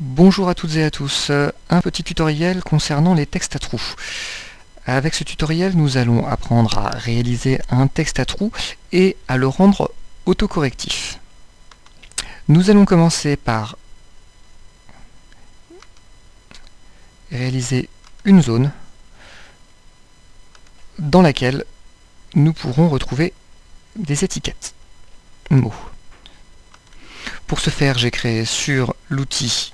Bonjour à toutes et à tous, un petit tutoriel concernant les textes à trous. Avec ce tutoriel, nous allons apprendre à réaliser un texte à trous et à le rendre autocorrectif. Nous allons commencer par réaliser une zone dans laquelle nous pourrons retrouver des étiquettes mots. Pour ce faire, j'ai créé sur l'outil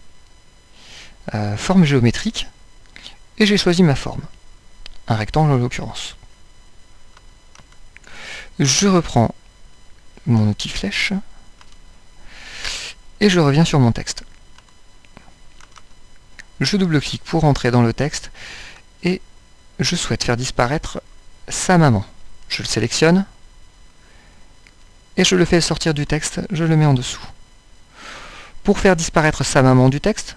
forme géométrique et j'ai choisi ma forme, un rectangle en l'occurrence. Je reprends mon outil flèche et je reviens sur mon texte. Je double-clique pour entrer dans le texte et je souhaite faire disparaître sa maman. Je le sélectionne et je le fais sortir du texte, je le mets en dessous. Pour faire disparaître sa maman du texte,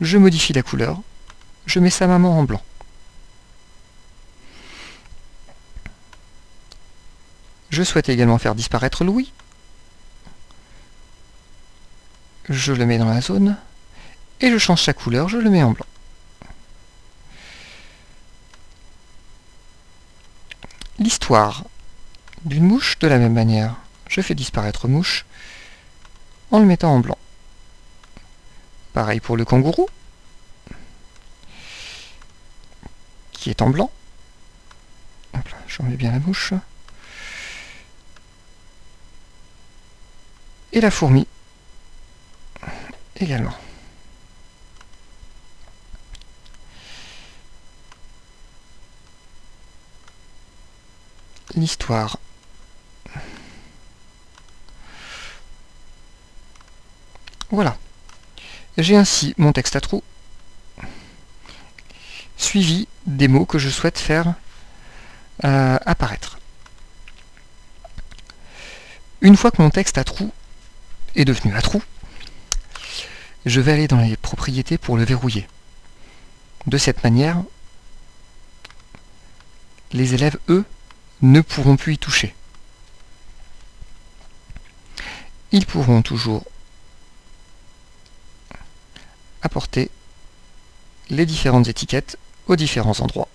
je modifie la couleur, je mets sa maman en blanc. Je souhaite également faire disparaître Louis. Je le mets dans la zone et je change sa couleur, je le mets en blanc. L'histoire d'une mouche, de la même manière, je fais disparaître mouche en le mettant en blanc. Pareil pour le kangourou, qui est en blanc. Hop là, je remets bien la mouche. Et la fourmi également. L'histoire. Voilà. J'ai ainsi mon texte à trous, suivi des mots que je souhaite faire apparaître. Une fois que mon texte à trous est devenu à trous, je vais aller dans les propriétés pour le verrouiller. De cette manière, les élèves, eux, ne pourront plus y toucher. Ils pourront toujours apporter les différentes étiquettes aux différents endroits.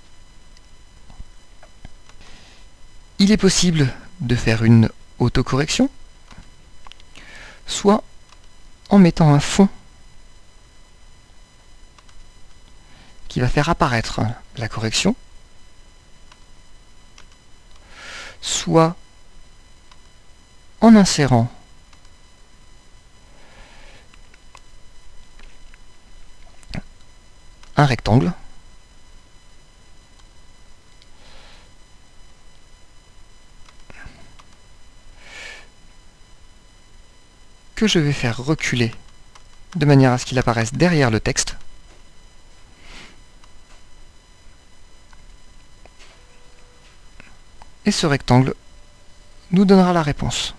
Il est possible de faire une autocorrection, soit en mettant un fond qui va faire apparaître la correction, soit en insérant un rectangle que je vais faire reculer de manière à ce qu'il apparaisse derrière le texte. Et ce rectangle nous donnera la réponse.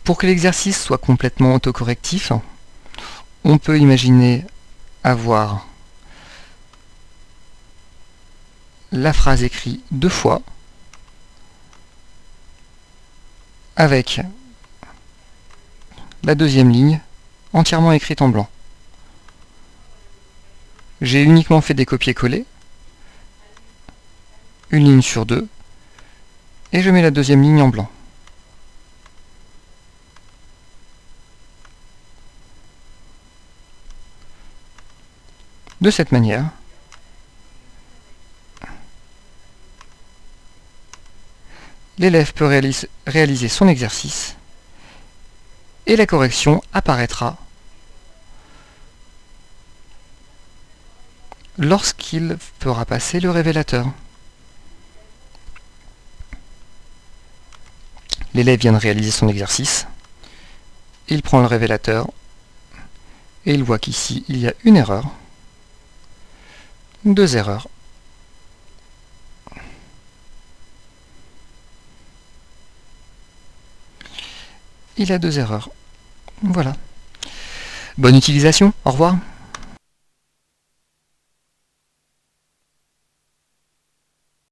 Pour que l'exercice soit complètement autocorrectif, on peut imaginer avoir la phrase écrite 2 fois avec la deuxième ligne entièrement écrite en blanc. J'ai uniquement fait des copier-coller, une ligne sur 2, et je mets la deuxième ligne en blanc. De cette manière, l'élève peut réaliser son exercice et la correction apparaîtra lorsqu'il fera passer le révélateur. L'élève vient de réaliser son exercice, il prend le révélateur et il voit qu'ici il y a une erreur, 2 erreurs, il a 2 erreurs. Voilà. Bonne utilisation, au revoir.